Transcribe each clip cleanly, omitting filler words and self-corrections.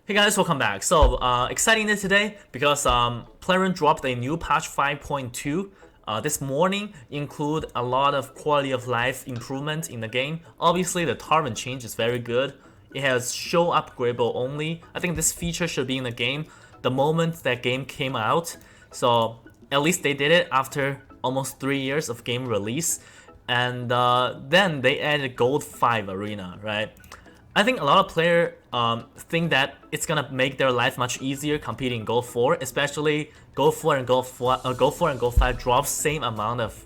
Hey guys, welcome back. So exciting day today because Plarium dropped a new patch 5.2 this morning, include a lot of quality of life improvement in the game. Obviously the torrent change is very good. It has show upgradable only. I think this feature should be in the game the moment that game came out. So at least they did it after almost 3 years of game release. And then they added Gold 5 Arena, right? I think a lot of players think that it's gonna make their life much easier competing in Gold 4, especially Gold 4 and Gold 5 drop same amount of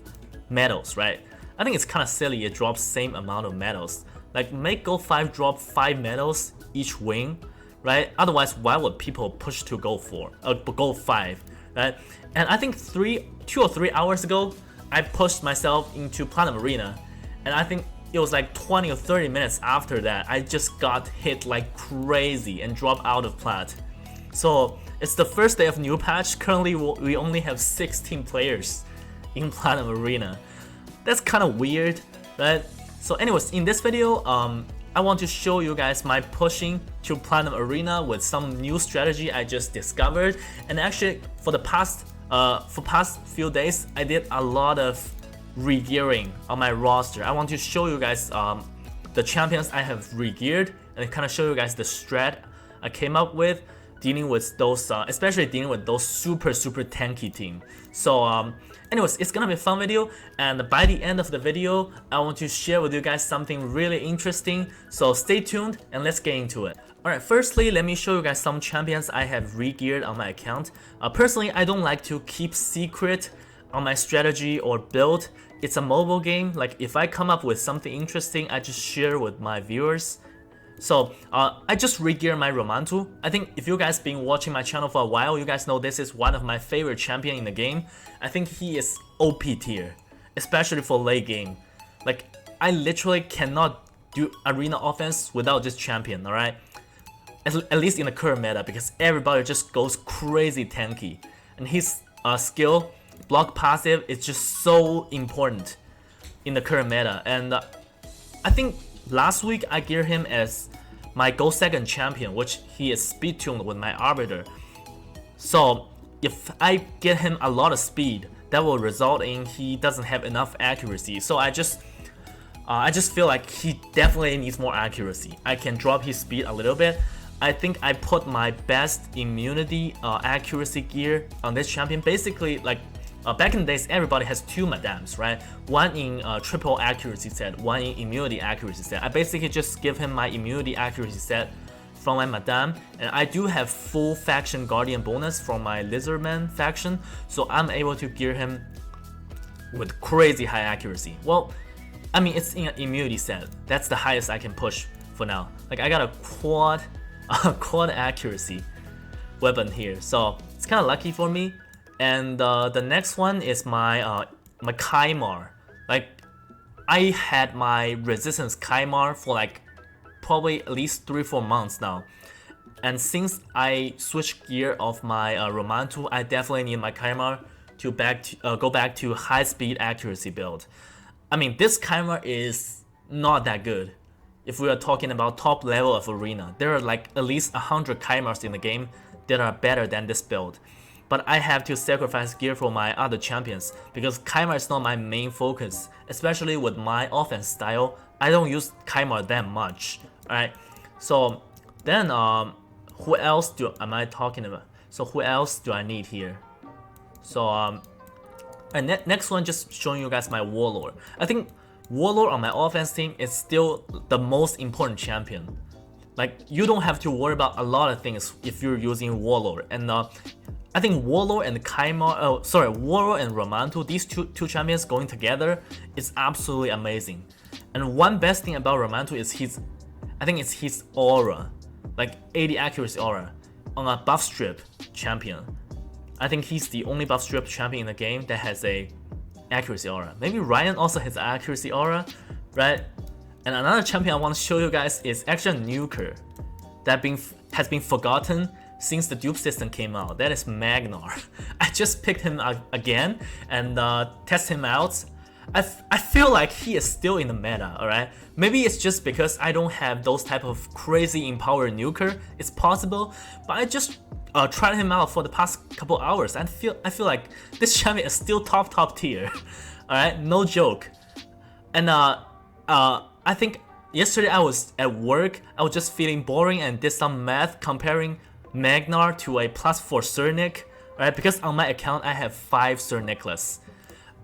medals, right? I think it's kind of silly it drops same amount of medals. Like make Gold 5 drop 5 medals each win, right? Otherwise, why would people push to Gold 4, Gold 5, right? And I think 2 or 3 hours ago, I pushed myself into Platinum Arena, and I think it was like 20 or 30 minutes after that, I just got hit like crazy and dropped out of Plat. So it's the first day of new patch. Currently, we only have 16 players in Platinum Arena. That's kind of weird, right? So anyways, in this video, I want to show you guys my pushing to Platinum Arena with some new strategy I just discovered. And actually, for the past few days, I did a lot of re-gearing on my roster. I want to show you guys the champions I have re-geared and kind of show you guys the strat I came up with dealing with those, especially dealing with those super tanky team. So anyways, it's gonna be a fun video, and by the end of the video, I want to share with you guys something really interesting. So stay tuned and let's get into it. Alright, firstly, let me show you guys some champions I have re-geared on my account. Personally, I don't like to keep secret on my strategy or build. It's a mobile game. Like if I come up with something interesting, I just share with my viewers. So I just re-gear my Romantu. I think if you guys been watching my channel for a while, you guys know this is one of my favorite champion in the game. I think he is OP tier, especially for late game. Like I literally cannot do arena offense without this champion, alright? At least in the current meta, because everybody just goes crazy tanky. And his skill, block passive, is just so important in the current meta. And I think last week I geared him as my Gold 2nd champion, which he is speed tuned with my Arbiter. So if I get him a lot of speed, that will result in he doesn't have enough accuracy. So I just feel like he definitely needs more accuracy. I can drop his speed a little bit. I think I put my best immunity accuracy gear on this champion. Basically, like back in the days, everybody has 2 Madams, right? One in triple accuracy set, one in immunity accuracy set. I basically just give him my immunity accuracy set from my Madame, and I do have full faction guardian bonus from my Lizardman faction, so I'm able to gear him with crazy high accuracy. Well, I mean, it's in an immunity set. That's the highest I can push for now. Like I got a quad accuracy weapon here, so it's kind of lucky for me. And the next one is my my Kaimar. Like I had my resistance Kaimar for like probably at least 3-4 months now, and since I switched gear of my Romantu, I definitely need my Kaimar to go back to high speed accuracy build. I mean, this Kaimar is not that good. If we are talking about top level of arena, there are like at least 100 Kaimars in the game that are better than this build. But I have to sacrifice gear for my other champions because Kaimar is not my main focus, especially with my offense style. I don't use Kaimar that much, alright? So then who else am I talking about? So who else do I need here? So next one, just showing you guys my Warlord. I think Warlord on my offense team is still the most important champion. Like you don't have to worry about a lot of things if you're using Warlord. And I think Warlord and Warlord and Romantu, these two champions going together is absolutely amazing. And one best thing about Romantu is I think it's his aura, like 80 accuracy aura on a buff strip champion. I think he's the only buff strip champion in the game that has a accuracy aura. Maybe Ryan also has accuracy aura, right? And another champion I want to show you guys is actually a nuker that has been forgotten since the dupe system came out. That is Magnar. I just picked him up again and test him out. I feel like he is still in the meta, alright? Maybe it's just because I don't have those type of crazy empowered nuker, it's possible, but I just tried him out for the past couple hours and I feel like this champion is still top tier, alright? No joke. And I think yesterday I was at work, I was just feeling boring and did some math comparing Magnar to a +4 Cernic, right? Because on my account I have 5 Cernicless.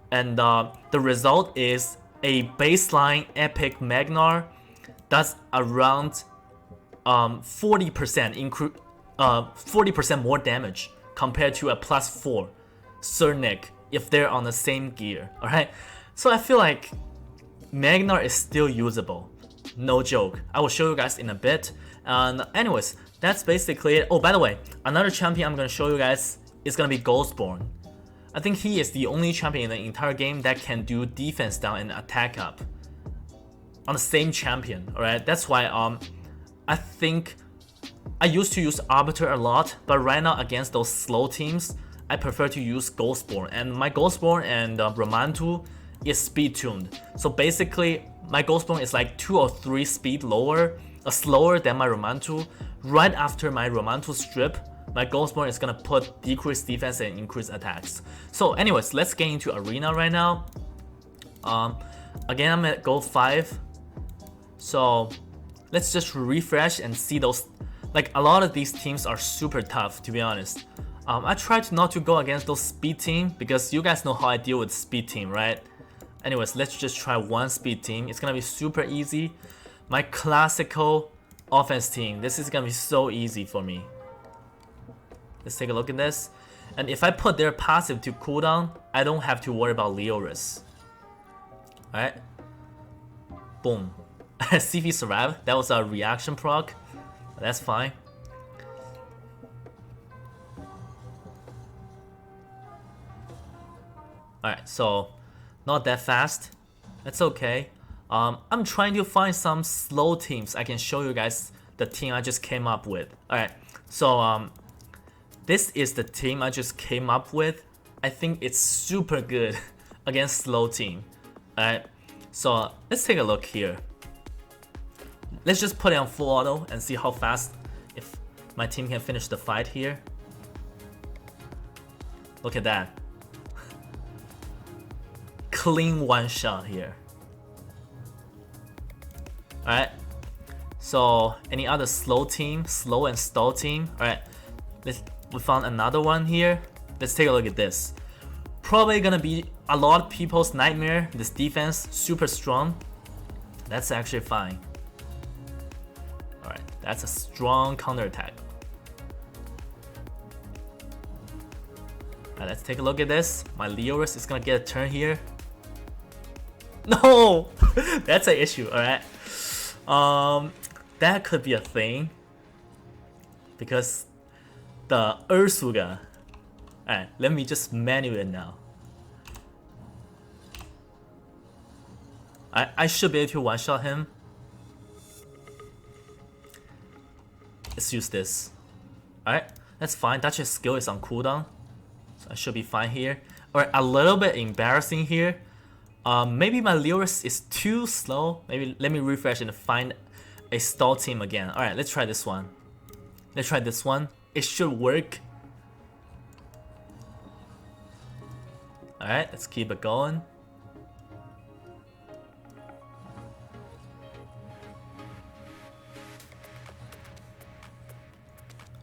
And the result is a baseline epic Magnar that's around 40% more damage compared to a +4 Cernic if they're on the same gear, alright? So I feel like Magnar is still usable, no joke. I will show you guys in a bit. And anyways, that's basically it. Oh, by the way, another champion I'm gonna show you guys is gonna be Ghostborn. I think he is the only champion in the entire game that can do defense down and attack up on the same champion, alright? That's why I think I used to use Arbiter a lot, but right now against those slow teams, I prefer to use Ghostborn. And my Ghostborn and Ramantu is speed tuned. So basically, my Ghostborn is like 2 or 3 speed slower than my Ramantu. Right after my Ramantu strip, my Ghostborn is gonna put decreased defense and increased attacks. So anyways, let's get into arena right now. Again, I'm at gold 5. So let's just refresh and see those. Like, a lot of these teams are super tough, to be honest. I tried not to go against those speed team because you guys know how I deal with speed team, right? Anyways, let's just try one speed team. It's gonna be super easy. My classical offense team. This is gonna be so easy for me. Let's take a look at this. And if I put their passive to cooldown, I don't have to worry about Leoris. Alright. Boom. CV survived. That was a reaction proc. That's fine. Alright, so not that fast. That's okay. I'm trying to find some slow teams. I can show you guys the team I just came up with. Alright, so this is the team I just came up with. I think it's super good against slow team. Alright, so let's take a look here. Let's just put it on full auto and see how fast if my team can finish the fight here. Look at that. Clean one shot here. Alright, so any other slow team, slow and stall team? Alright, we found another one here. Let's take a look at this. Probably gonna be a lot of people's nightmare. This defense, super strong. That's actually fine. Alright, that's a strong counterattack. Alright, let's take a look at this. My Leoris is gonna get a turn here. No! That's an issue, alright. That could be a thing. Because the Ursuga. Alright, let me just menu it now. I should be able to one-shot him. Let's use this. Alright, that's fine. Duchess skill is on cooldown. So I should be fine here. Alright, a little bit embarrassing here. Maybe my Leoris is too slow. Maybe let me refresh and find a stall team again. Alright, let's try this one. Let's try this one. It should work. Alright, let's keep it going.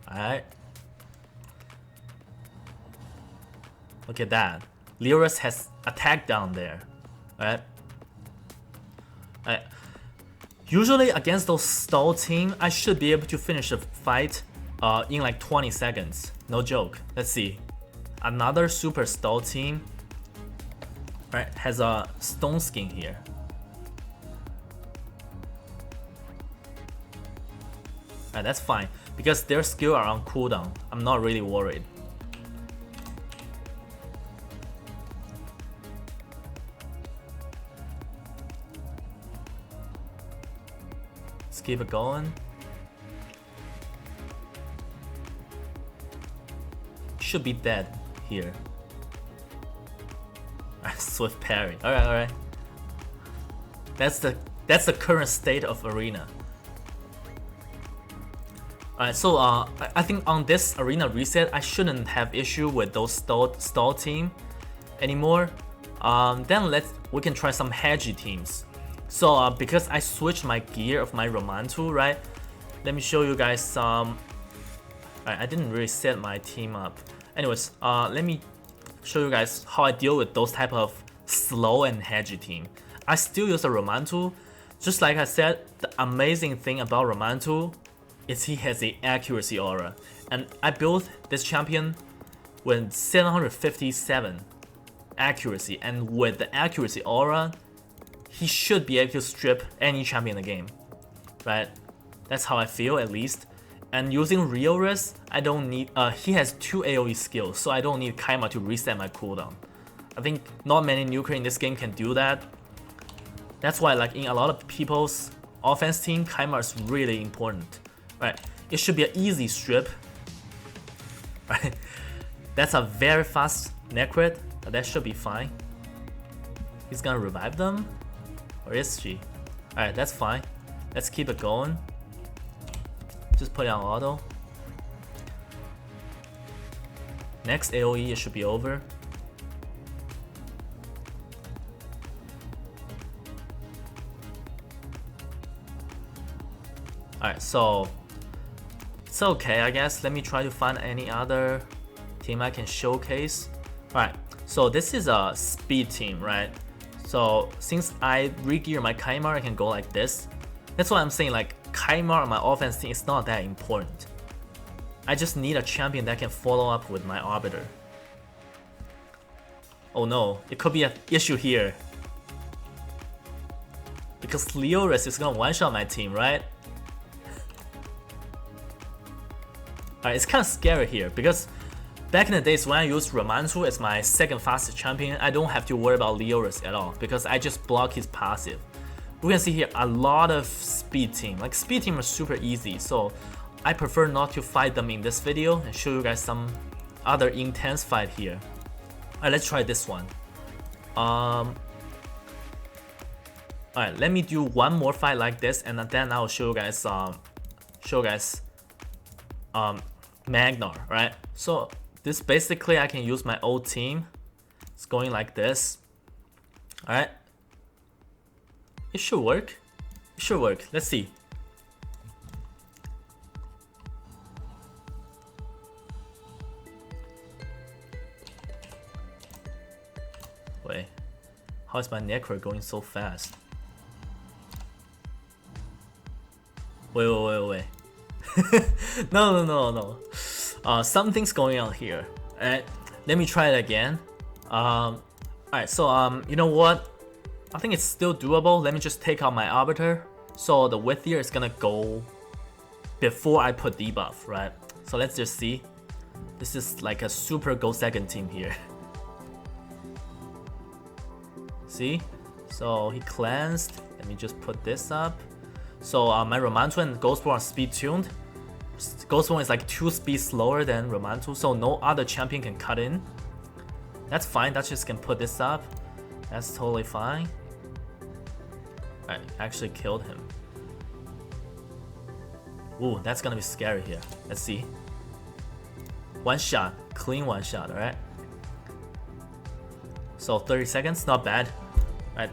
Alright. Look at that. Leoris has attack down there. Alright. Alright. Usually against those stall team, I should be able to finish a fight in like 20 seconds. No joke. Let's see. Another super stall team. Alright, has a stone skin here. Alright, that's fine. Because their skill are on cooldown. I'm not really worried. Let's keep it going. Should be dead here. Swift parry. Alright, alright. That's the current state of arena. Alright, so I think on this arena reset, I shouldn't have issue with those stall team anymore. Then we can try some hedgy teams. So because I switched my gear of my Romantu, right? Let me show you guys some. I didn't really set my team up. Anyways, let me show you guys how I deal with those type of slow and hedgy team. I still use a Romantu. Just like I said, the amazing thing about Romantu is he has a accuracy aura. And I built this champion with 757 accuracy, and with the accuracy aura, he should be able to strip any champion in the game, right? That's how I feel, at least. And using Rioris, I don't need, he has 2 AoE skills, so I don't need Kaima to reset my cooldown. I think not many nuclear in this game can do that. That's why, like, in a lot of people's offense team, Kaima is really important, right? It should be an easy strip, right? That's a very fast Necrit, but that should be fine. He's gonna revive them? Or is she? Alright, that's fine. Let's keep it going. Just put it on auto. Next AoE, it should be over. Alright, so it's okay, I guess. Let me try to find any other team I can showcase. Alright, so this is a speed team, right? So since I re-gear my Kaimar, I can go like this. That's why I'm saying, like, Kaimar on my offense team is not that important. I just need a champion that can follow up with my Arbiter. Oh no, it could be an issue here. Because Leoris is gonna one-shot my team, right? Alright, it's kind of scary here, because back in the days when I used Romantu as my second fastest champion, I don't have to worry about Leoris at all, because I just block his passive. We can see here a lot of speed team. Like, speed team are super easy, so I prefer not to fight them in this video and show you guys some other intense fight here. Alright, let's try this one. Alright, let me do one more fight like this, and then I'll show you guys Magnar, right? So this basically I can use my old team. It's going like this. Alright. It should work. It should work. Let's see. Wait. How is my Necro going so fast? Wait. No. Something's going on here. Alright, let me try it again. Alright, so you know what? I think it's still doable. Let me just take out my Arbiter. So the width here is gonna go before I put debuff, right? So let's just see. This is like a super go second team here. See? So he cleansed. Let me just put this up. So my Romantu and Ghostborn are speed tuned. Ghostborn is like 2 speed slower than Romantu, so no other champion can cut in. That's fine, Duchess can put this up. That's totally fine. Alright, actually killed him. Ooh, that's gonna be scary here. Let's see. One shot, clean one shot, alright? So 30 seconds, not bad. Alright,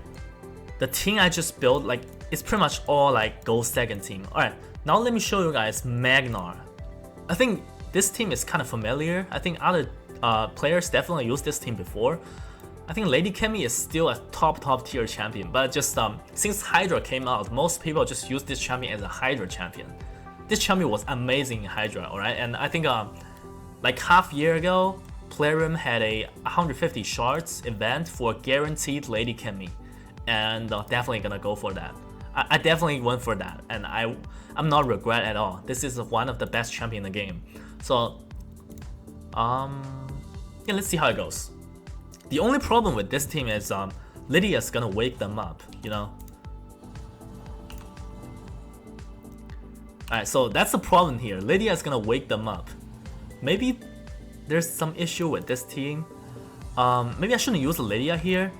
the team I just built, like, it's pretty much all like go second team. Alright, now let me show you guys Magnar. I think this team is kind of familiar. I think other players definitely used this team before. I think Lady Kemi is still a top tier champion, but just since Hydra came out, most people just use this champion as a Hydra champion. This champion was amazing in Hydra, alright? And I think like half year ago, Playroom had a 150 shards event for guaranteed Lady Kemi, and definitely gonna go for that. I definitely went for that, and I'm not regret at all. This is one of the best champion in the game. So yeah, let's see how it goes. The only problem with this team is Lydia's gonna wake them up, you know? Alright, so that's the problem here. Lydia's gonna wake them up. Maybe there's some issue with this team. Maybe I shouldn't use Lydia here.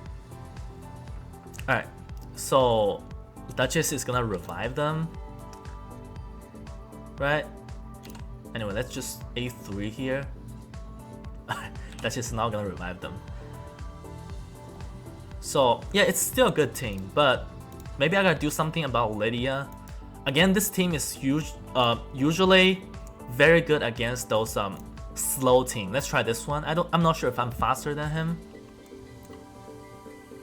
Alright, so Duchess is gonna revive them. Right? Anyway, let's just A3 here. Duchess is not gonna revive them. So yeah, it's still a good team, but maybe I gotta do something about Lydia. Again, this team is usually very good against those slow team. Let's try this one. I'm not sure if I'm faster than him.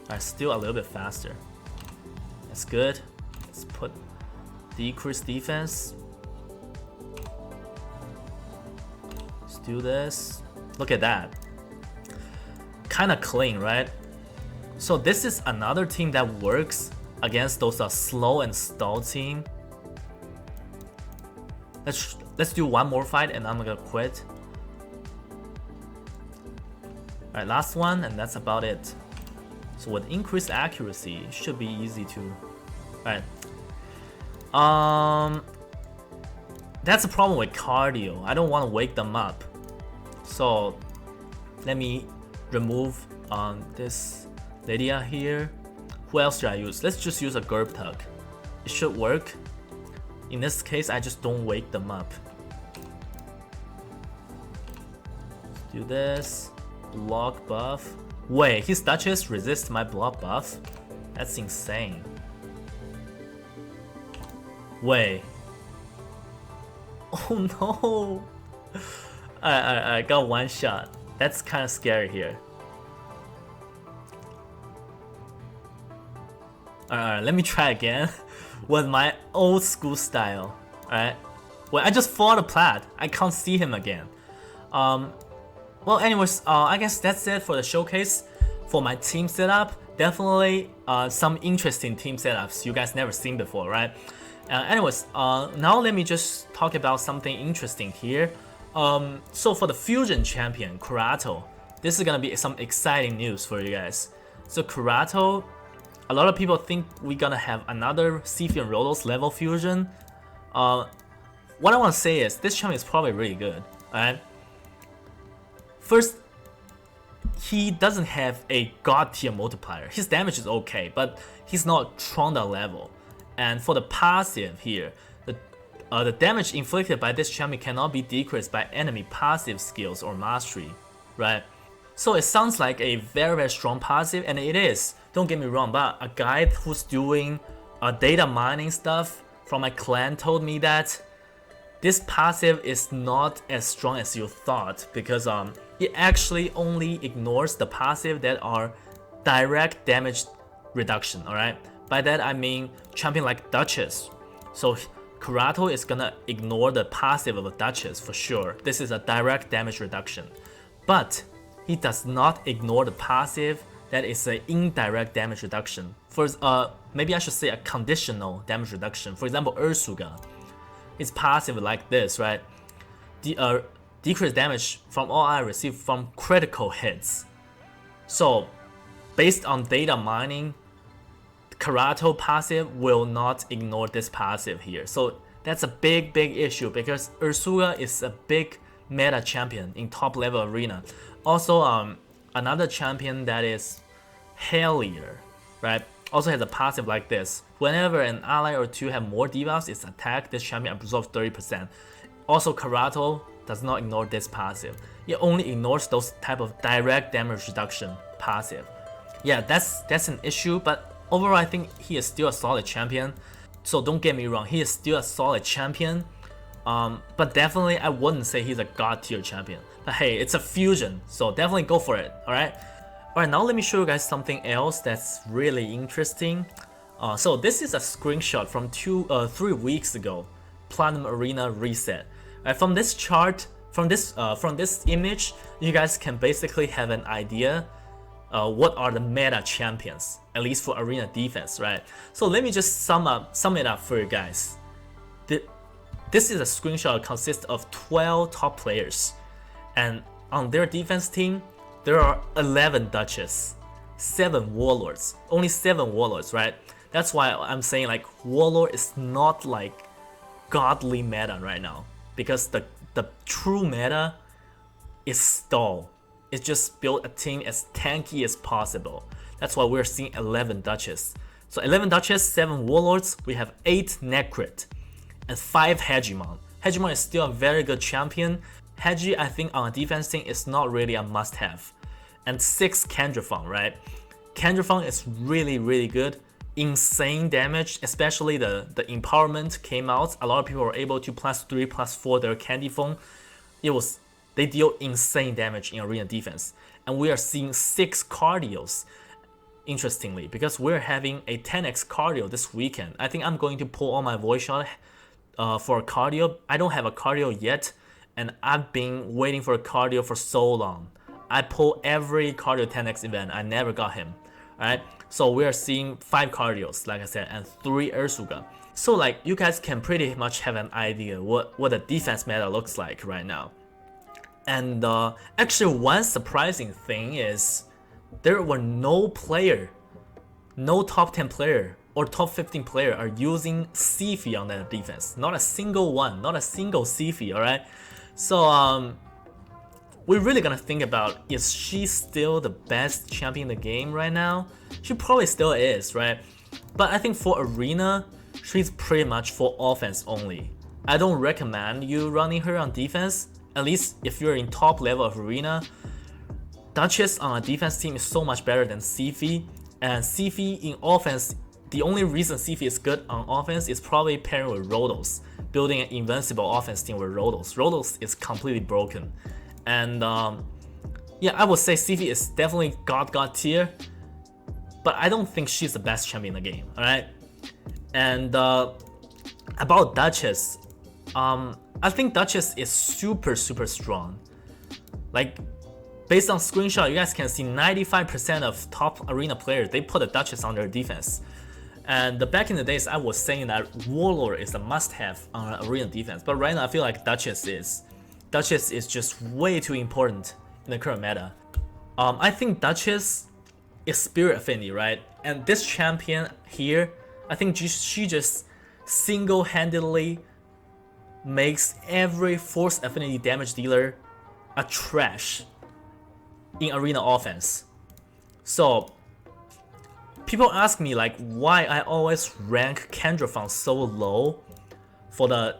Alright, still a little bit faster. That's good. Let's put decrease defense. Let's do this. Look at that. Kinda clean, right? So this is another team that works against those slow and stall team. Let's do one more fight and I'm gonna quit. Alright, last one, and that's about it. So with increased accuracy, it should be easy to. Alright. That's a problem with cardio. I don't want to wake them up. So let me remove this Lydia here. Who else should I use? Let's just use a Gerb Tug. It should work. In this case, I just don't wake them up. Let's do this. Block buff. Wait, his Duchess resists my block buff? That's insane. Wait. Oh no! I got one shot. That's kind of scary here. Alright, let me try again with my old school style. Alright. Well, I just fought a Plat. I can't see him again. Well, anyways, I guess that's it for the showcase for my team setup. Definitely some interesting team setups you guys never seen before, right? Anyways, now let me just talk about something interesting here. So for the Fusion champion, Karato, this is gonna be some exciting news for you guys. So Karato, a lot of people think we're gonna have another Sifu and Rolos level Fusion. What I want to say is this champion is probably really good, alright? First, he doesn't have a god tier multiplier. His damage is okay, but he's not Tronda level. And for the passive here, the damage inflicted by this champion cannot be decreased by enemy passive skills or mastery, right? So it sounds like a very, very strong passive, and it is. Don't get me wrong, but a guy who's doing data mining stuff from my clan told me that this passive is not as strong as you thought, because it actually only ignores the passive that are direct damage reduction, alright? By that I mean champion like Duchess. So Karato is gonna ignore the passive of a Duchess for sure. This is a direct damage reduction. But he does not ignore the passive that is an indirect damage reduction. First, maybe I should say a conditional damage reduction. For example, Ursuga. It's passive like this, right? Decrease damage from all I receive from critical hits. So, based on data mining, Karato passive will not ignore this passive here. So that's a big issue because Ursuga is a big meta champion in top level arena. Also, another champion that is Hellier, right? Also has a passive like this. Whenever an ally or two have more debuffs, its attack, this champion absorbs 30%. Also, Karato does not ignore this passive. It only ignores those type of direct damage reduction passive. Yeah, that's an issue, but overall I think he is still a solid champion. So don't get me wrong, he is still a solid champion. But definitely I wouldn't say he's a god tier champion. But hey, it's a fusion, so definitely go for it, alright? Alright, now let me show you guys something else that's really interesting. So this is a screenshot from 3 weeks ago, Platinum Arena reset. From this chart, from this image, you guys can basically have an idea what are the meta champions, at least for arena defense, right? So let me just sum it up for you guys. This is a screenshot that consists of 12 top players, and on their defense team, there are 11 Duchess, 7 Warlords, only 7 Warlords, right? That's why I'm saying like Warlord is not like godly meta right now, because the true meta is stall. is just build a team as tanky as possible. That's why we're seeing 11 Duchess. So 11 Duchess, 7 Warlords, we have 8 net crit, and 5 Hegemon. Hegemon is still a very good champion. Hegi, I think on a defense team is not really a must-have. And 6 Kendrafang, right? Kendrafang is really good. Insane damage, especially the empowerment came out. A lot of people were able to +3, +4 their Candy Phone. They deal insane damage in arena defense. And we are seeing 6 cardios, interestingly, because we're having a 10x cardio this weekend. I think I'm going to pull all my voice shot for a cardio. I don't have a cardio yet, and I've been waiting for a cardio for so long. I pull every cardio 10x event. I never got him. Alright, so we are seeing 5 cardios, like I said, and 3 Ursuga. So like, you guys can pretty much have an idea what the defense meta looks like right now. And actually, one surprising thing is there were no top 10 player or top 15 player are using Sifi on their defense. Not a single one, not a single Sifi, alright? So we're really gonna think about, is she still the best champion in the game right now? She probably still is, right? But I think for arena, she's pretty much for offense only. I don't recommend you running her on defense, at least if you're in top level of arena. Duchess on a defense team is so much better than Sifi, and Sifi in offense, the only reason Sifi is good on offense is probably pairing with Rodos, building an invincible offense team with Rodos. Rodos is completely broken. And yeah, I would say Sifi is definitely God tier, but I don't think she's the best champion in the game, alright? And about Duchess, I think Duchess is super strong. Like, based on screenshot, you guys can see 95% of top arena players, they put a Duchess on their defense. And back in the days, I was saying that Warlord is a must-have on arena defense, but right now I feel like Duchess is just way too important in the current meta. I think Duchess is Spirit Affinity, right? And this champion here, I think she just single-handedly makes every Force Affinity damage dealer a trash in arena offense. So people ask me like why I always rank Kendrafang so low for the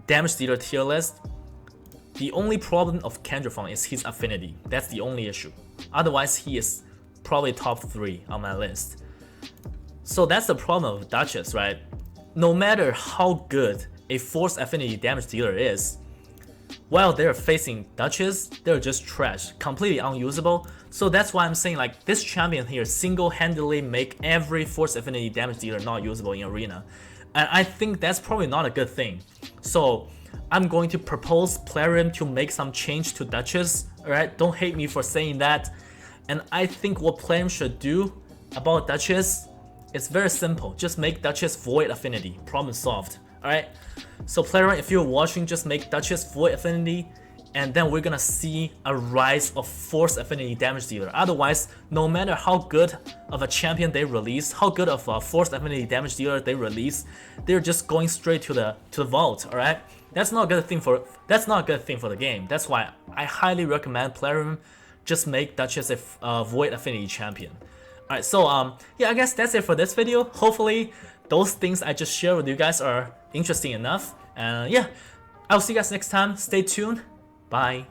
damage dealer tier list. The only problem of Kendrafang is his affinity. That's the only issue. Otherwise, he is probably top 3 on my list. So that's the problem of Duchess, right? No matter how good a Force Affinity damage dealer is, while they're facing Duchess, they're just trash, completely unusable. So that's why I'm saying like this champion here single-handedly make every Force Affinity damage dealer not usable in arena. And I think that's probably not a good thing. So I'm going to propose Plarium to make some change to Duchess, alright? Don't hate me for saying that. And I think what Plarium should do about Duchess, it's very simple. Just make Duchess Void Affinity. Problem solved, alright? So Plarium, if you're watching, just make Duchess Void Affinity, and then we're gonna see a rise of Force Affinity damage dealer. Otherwise, no matter how good of a champion they release, how good of a Force Affinity damage dealer they release, they're just going straight to the vault, alright? That's not a good thing for the game. That's why I highly recommend Plarium just make Duchess a Void Affinity champion. Alright, so yeah, I guess that's it for this video. Hopefully those things I just shared with you guys are interesting enough. And yeah, I'll see you guys next time. Stay tuned. Bye.